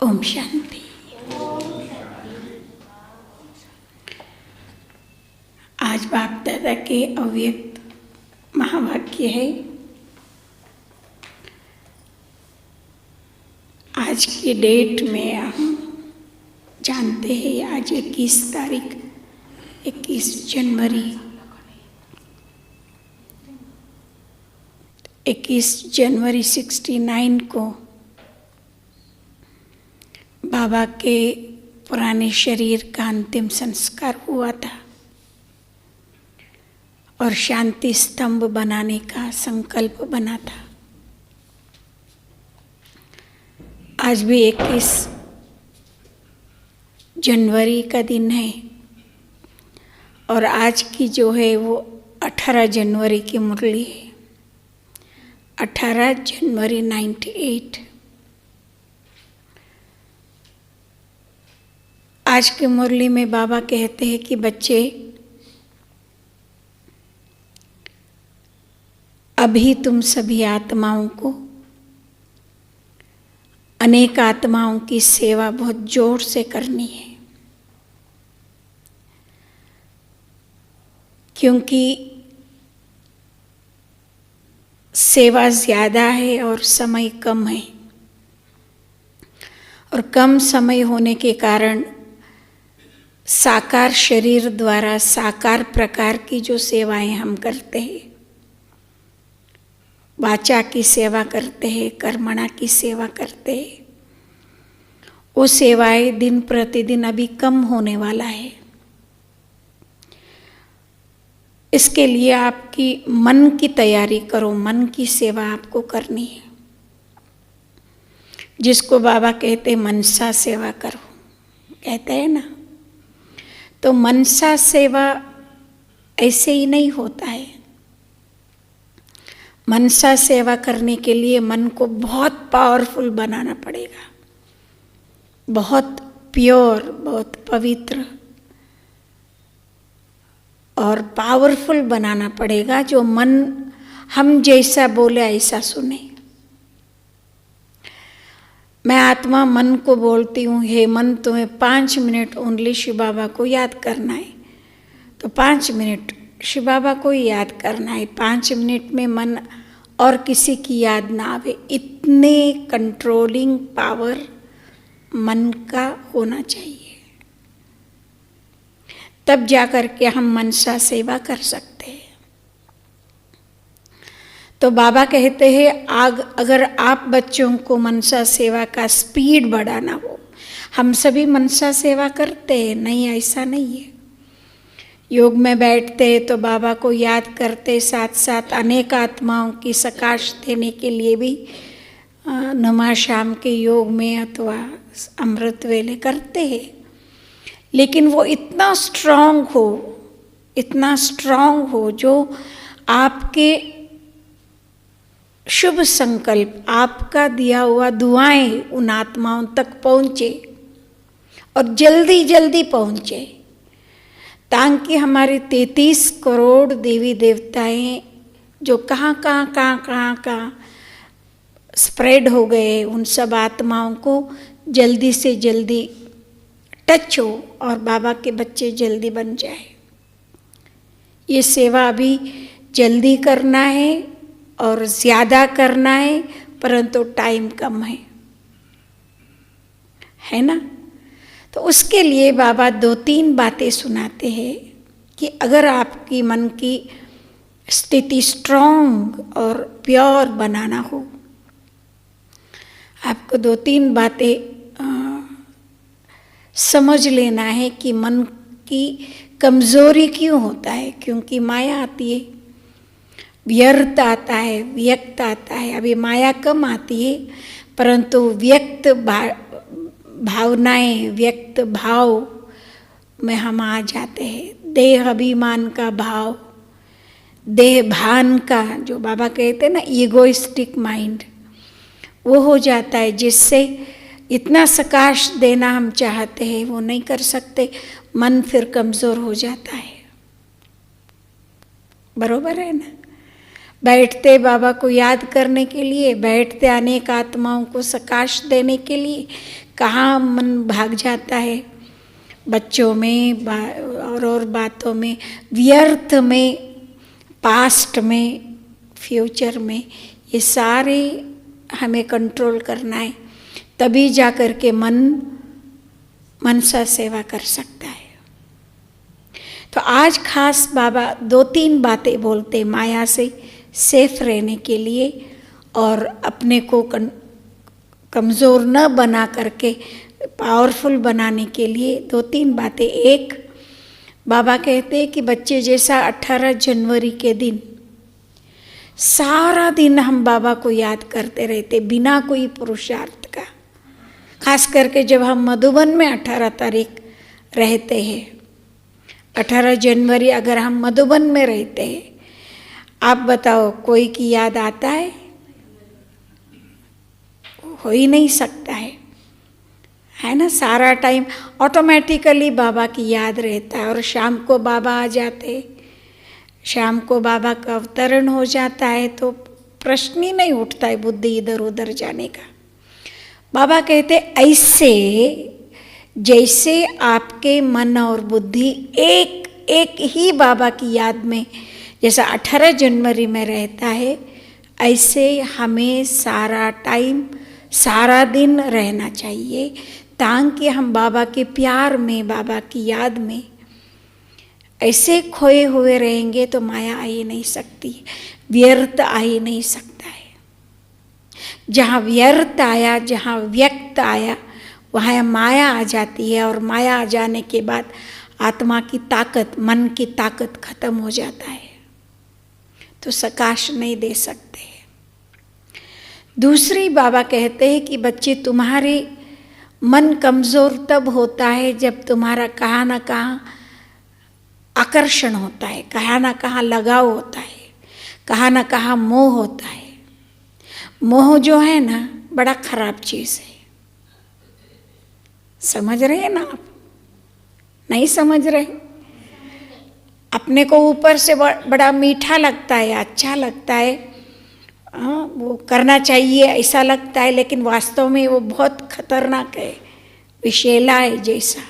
ओम शांति। आज बाप दादा के अव्यक्त महावाक्य है। आज की डेट में हम जानते हैं आज 21 तारीख 21 जनवरी 69 को बाबा के पुराने शरीर का अंतिम संस्कार हुआ था और शांति स्तंभ बनाने का संकल्प बना था। आज भी 21 जनवरी का दिन है और आज की जो है वो 18 जनवरी की मुरली है। 18 जनवरी 98। आज की मुरली में बाबा कहते हैं कि बच्चे, अभी तुम सभी आत्माओं को, अनेक आत्माओं की सेवा बहुत जोर से करनी है, क्योंकि सेवा ज़्यादा है और समय कम है और कम समय होने के कारण साकार शरीर द्वारा साकार प्रकार की जो सेवाएं हम करते हैं, वाचा की सेवा करते हैं, कर्मणा की सेवा करते हैं, वो सेवाएं दिन प्रतिदिन अभी कम होने वाला है। इसके लिए आपकी मन की तैयारी करो, मन की सेवा आपको करनी है, जिसको बाबा कहते मनसा सेवा करो, कहते हैं ना। तो मनसा सेवा ऐसे ही नहीं होता है। मनसा सेवा करने के लिए मन को बहुत पावरफुल बनाना पड़ेगा, बहुत प्योर, बहुत पवित्र और पावरफुल बनाना पड़ेगा, जो मन हम जैसा बोले ऐसा सुने। मैं आत्मा मन को बोलती हूँ, हे मन तुम्हें 5 मिनट ओनली शिव बाबा को याद करना है, तो 5 मिनट शिव बाबा को याद करना है। 5 मिनट में मन और किसी की याद ना आवे, इतने कंट्रोलिंग पावर मन का होना चाहिए, तब जाकर के हम मनसा सेवा कर सकते हैं। तो बाबा कहते हैं अगर आप बच्चों को मनसा सेवा का स्पीड बढ़ाना हो, हम सभी मनसा सेवा करते हैं, नहीं ऐसा नहीं है। योग में बैठते हैं तो बाबा को याद करते, साथ साथ अनेक आत्माओं की सकाश देने के लिए भी नमा शाम के योग में अथवा अमृत वेले करते हैं। लेकिन वो इतना स्ट्रांग हो जो आपके शुभ संकल्प, आपका दिया हुआ दुआएं उन आत्माओं तक पहुँचे और जल्दी जल्दी पहुँचे, ताकि हमारे 33 करोड़ देवी देवताएं जो कहाँ स्प्रेड हो गए, उन सब आत्माओं को जल्दी से जल्दी टच हो और बाबा के बच्चे जल्दी बन जाए। ये सेवा अभी जल्दी करना है और ज़्यादा करना है, परंतु टाइम कम है ना। तो उसके लिए बाबा 2-3 बातें सुनाते हैं कि अगर आपकी मन की स्थिति स्ट्रॉन्ग और प्योर बनाना हो, आपको 2-3 बातें समझ लेना है कि मन की कमज़ोरी क्यों होता है। क्योंकि माया आती है, व्यर्थ आता है, व्यक्त आता है। अभी माया कम आती है, परंतु व्यक्त भावनाएं, व्यक्त भाव में हम आ जाते हैं। देह अभिमान का भाव, देह भान का, जो बाबा कहते हैं ना ईगोइस्टिक माइंड, वो हो जाता है, जिससे इतना सकाश देना हम चाहते हैं वो नहीं कर सकते। मन फिर कमज़ोर हो जाता है, बरोबर है ना। बैठते बाबा को याद करने के लिए, बैठते अनेक आत्माओं को सकाश देने के लिए। कहाँ मन भाग जाता है बच्चों में और बातों में, व्यर्थ में, पास्ट में, फ्यूचर में। ये सारे हमें कंट्रोल करना है, तभी जा कर के मनसा सेवा कर सकता है। तो आज खास बाबा 2-3 बातें बोलते माया से सेफ रहने के लिए और अपने को कमज़ोर न बना करके पावरफुल बनाने के लिए 2-3 बातें। एक, बाबा कहते हैं कि बच्चे जैसा 18 जनवरी के दिन सारा दिन हम बाबा को याद करते रहते बिना कोई पुरुषार्थ का। खास करके जब हम मधुबन में 18 तारीख रहते हैं, 18 जनवरी अगर हम मधुबन में रहते हैं, आप बताओ कोई की याद आता है? हो ही नहीं सकता है ना। सारा टाइम ऑटोमेटिकली बाबा की याद रहता है। और शाम को बाबा आ जाते, शाम को बाबा का अवतरण हो जाता है, तो प्रश्न ही नहीं उठता है बुद्धि इधर उधर जाने का। बाबा कहते ऐसे जैसे आपके मन और बुद्धि एक एक ही बाबा की याद में जैसा 18 जनवरी में रहता है, ऐसे हमें सारा टाइम सारा दिन रहना चाहिए, ताकि हम बाबा के प्यार में, बाबा की याद में ऐसे खोए हुए रहेंगे तो माया आ ही नहीं सकती, व्यर्थ आ ही नहीं सकता है। जहाँ व्यर्थ आया, जहाँ व्यक्त आया, वहाँ माया आ जाती है। और माया आ जाने के बाद आत्मा की ताकत, मन की ताकत खत्म हो जाता है, तो सकाश नहीं दे सकते। दूसरी बाबा कहते हैं कि बच्चे, तुम्हारे मन कमज़ोर तब होता है जब तुम्हारा कहाँ ना कहाँ आकर्षण होता है, कहाँ ना कहाँ लगाव होता है, कहाँ ना कहाँ मोह होता है। मोह जो है ना, बड़ा खराब चीज़ है। समझ रहे हैं ना आप? नहीं समझ रहे? अपने को ऊपर से बड़ा मीठा लगता है, अच्छा लगता है, वो करना चाहिए ऐसा लगता है, लेकिन वास्तव में वो बहुत खतरनाक है, विषैला है जैसा।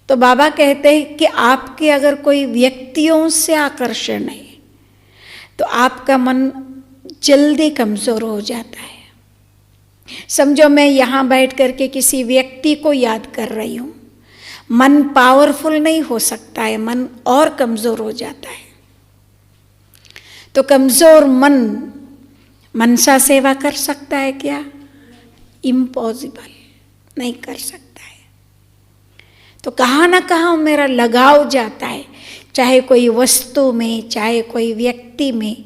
तो बाबा कहते हैं कि आपके अगर कोई व्यक्तियों से आकर्षण है तो आपका मन जल्दी कमज़ोर हो जाता है। समझो मैं यहाँ बैठ करके किसी व्यक्ति को याद कर रही हूँ, मन पावरफुल नहीं हो सकता है, मन और कमज़ोर हो जाता है। तो कमज़ोर मन मनसा सेवा कर सकता है क्या? इम्पॉसिबल, नहीं कर सकता है। तो कहाँ ना कहाँ मेरा लगाव जाता है, चाहे कोई वस्तु में, चाहे कोई व्यक्ति में,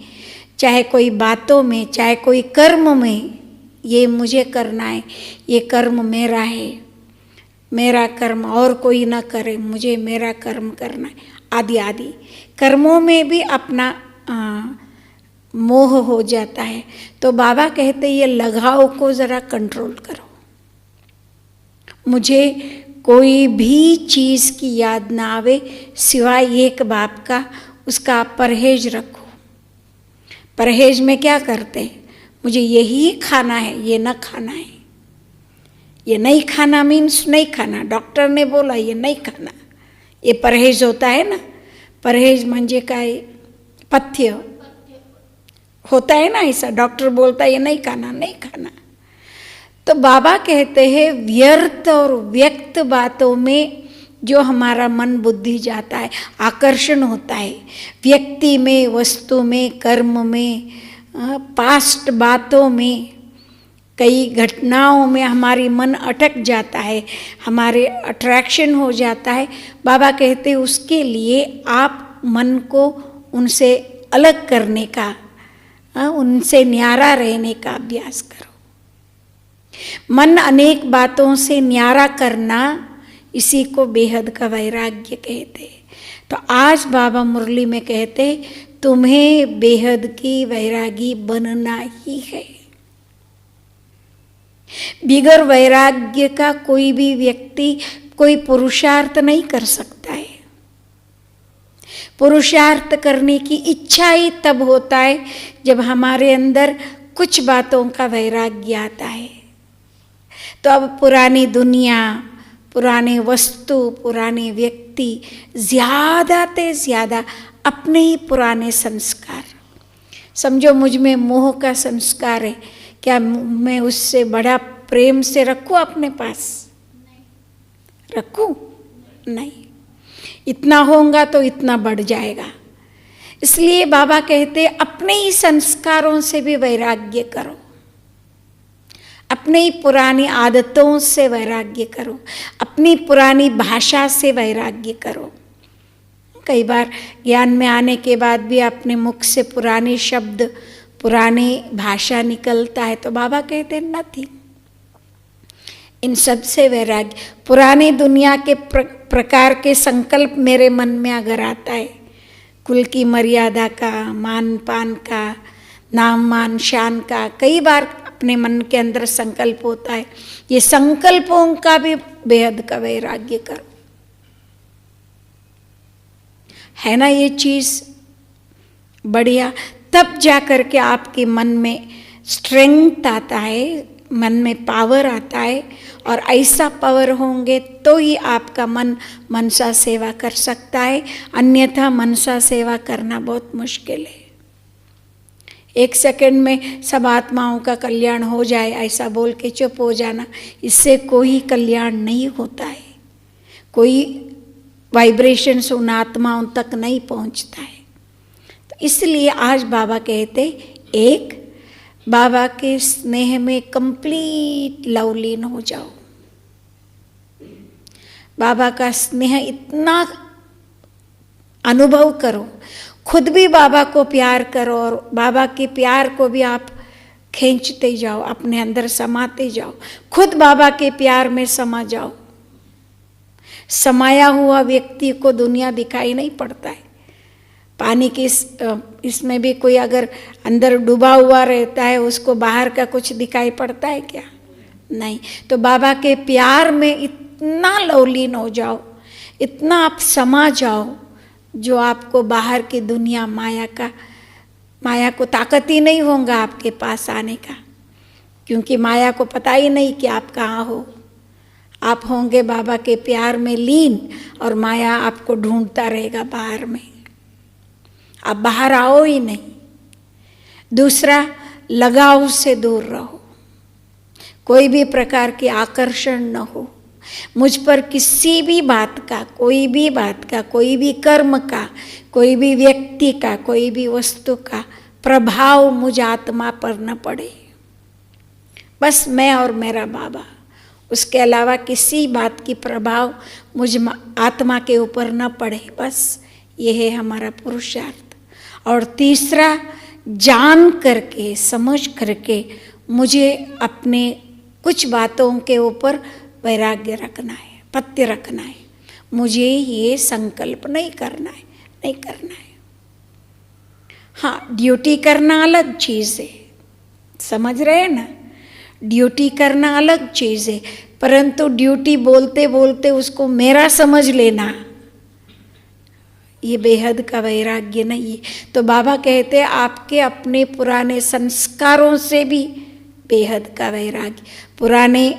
चाहे कोई बातों में, चाहे कोई कर्म में। ये मुझे करना है, ये कर्म मेरा है, मेरा कर्म और कोई ना करे, मुझे मेरा कर्म करना है, आदि आदि। कर्मों में भी अपना मोह हो जाता है। तो बाबा कहते ये लगाव को ज़रा कंट्रोल करो। मुझे कोई भी चीज़ की याद ना आवे सिवाय एक बाप का, उसका आप परहेज रखो। परहेज में क्या करते? मुझे यही खाना है, ये ना खाना है। ये नहीं खाना मीन्स नहीं खाना, डॉक्टर ने बोला ये नहीं खाना, ये परहेज होता है ना। परहेज म्हणजे काय? पथ्य होता है ना, ऐसा डॉक्टर बोलता है ये नहीं खाना, नहीं खाना। तो बाबा कहते हैं व्यर्थ और व्यक्त बातों में जो हमारा मन बुद्धि जाता है, आकर्षण होता है, व्यक्ति में, वस्तु में, कर्म में, पास्ट बातों में, कई घटनाओं में हमारी मन अटक जाता है, हमारे अट्रैक्शन हो जाता है। बाबा कहते हैं उसके लिए आप मन को उनसे अलग करने का, उनसे न्यारा रहने का अभ्यास करो। मन अनेक बातों से न्यारा करना, इसी को बेहद का वैराग्य कहते हैं। तो आज बाबा मुरली में कहते तुम्हें बेहद की वैरागी बनना ही है। बिगर वैराग्य का कोई भी व्यक्ति कोई पुरुषार्थ नहीं कर सकता है। पुरुषार्थ करने की इच्छा ही तब होता है जब हमारे अंदर कुछ बातों का वैराग्य आता है। तो अब पुरानी दुनिया, पुराने वस्तु, पुराने व्यक्ति, ज़्यादा से ज़्यादा अपने ही पुराने संस्कार, समझो मुझ में मोह का संस्कार है, क्या मैं उससे बड़ा प्रेम से रखूं अपने पास? रखूं? नहीं। इतना होगा तो इतना बढ़ जाएगा। इसलिए बाबा कहते अपने ही संस्कारों से भी वैराग्य करो, अपने ही पुरानी आदतों से वैराग्य करो, अपनी पुरानी भाषा से वैराग्य करो। कई बार ज्ञान में आने के बाद भी अपने मुख से पुराने शब्द, पुरानी भाषा निकलता है, तो बाबा कहते नथिंग, इन सब से वैराग्य। पुरानी दुनिया के प्रकार के संकल्प मेरे मन में अगर आता है, कुल की मर्यादा का, मान पान का, नाम मान शान का, कई बार अपने मन के अंदर संकल्प होता है, ये संकल्पों का भी बेहद का वैराग्य करो। है ना ये चीज बढ़िया? तब जा कर के आपके मन में स्ट्रेंथ आता है, मन में पावर आता है, और ऐसा पावर होंगे तो ही आपका मन मनसा सेवा कर सकता है, अन्यथा मनसा सेवा करना बहुत मुश्किल है। एक सेकंड में सब आत्माओं का कल्याण हो जाए ऐसा बोल के चुप हो जाना, इससे कोई कल्याण नहीं होता है, कोई वाइब्रेशंस उन आत्माओं तक नहीं पहुंचता है। तो इसलिए आज बाबा कहते एक बाबा के स्नेह में कंप्लीट लवलीन हो जाओ। बाबा का स्नेह इतना अनुभव करो, खुद भी बाबा को प्यार करो और बाबा के प्यार को भी आप खींचते जाओ, अपने अंदर समाते जाओ, खुद बाबा के प्यार में समा जाओ। समाया हुआ व्यक्ति को दुनिया दिखाई नहीं पड़ता है। पानी की इसमें भी कोई अगर अंदर डूबा हुआ रहता है, उसको बाहर का कुछ दिखाई पड़ता है क्या? नहीं। तो बाबा के प्यार में इतना लवलीन हो जाओ, इतना आप समा जाओ, जो आपको बाहर की दुनिया माया को ताकत ही नहीं होगा आपके पास आने का, क्योंकि माया को पता ही नहीं कि आप कहाँ हो। आप होंगे बाबा के प्यार में लीन और माया आपको ढूंढता रहेगा बाहर में, आप बाहर आओ ही नहीं। दूसरा, लगाव से दूर रहो, कोई भी प्रकार की आकर्षण न हो मुझ पर, किसी भी बात का, कोई भी बात का, कोई भी कर्म का, कोई भी व्यक्ति का, कोई भी वस्तु का प्रभाव मुझ आत्मा पर न पड़े। बस मैं और मेरा बाबा, उसके अलावा किसी बात की प्रभाव मुझ आत्मा के ऊपर न पड़े। बस ये है हमारा पुरुषार्थ। और तीसरा, जान करके, समझ करके मुझे अपने कुछ बातों के ऊपर वैराग्य रखना है, पत्य रखना है। मुझे ये संकल्प नहीं करना है, नहीं करना है। हाँ, ड्यूटी करना अलग चीज़ है, समझ रहे हैं ना? ड्यूटी करना अलग चीज़ है, परंतु ड्यूटी बोलते बोलते उसको मेरा समझ लेना, ये बेहद का वैराग्य नहीं है। तो बाबा कहते हैं आपके अपने पुराने संस्कारों से भी बेहद का वैराग्य, पुराने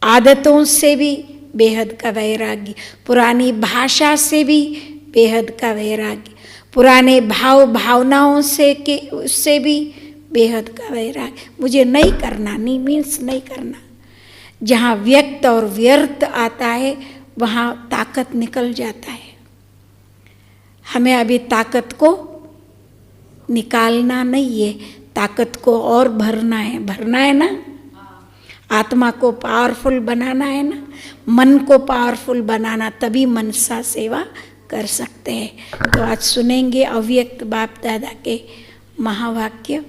आदतों से भी बेहद का वैराग्य, पुरानी भाषा से भी बेहद का वैराग्य, पुराने भावनाओं से भी बेहद का वैराग्य। मुझे नहीं करना, नहीं मीन्स नहीं करना। जहाँ व्यक्त और व्यर्थ आता है वहाँ ताकत निकल जाता है। हमें अभी ताकत को निकालना नहीं है, ताकत को और भरना है ना। आत्मा को पावरफुल बनाना है ना, मन को पावरफुल बनाना, तभी मनसा सेवा कर सकते हैं। तो आज सुनेंगे अव्यक्त बाप दादा के महावाक्य।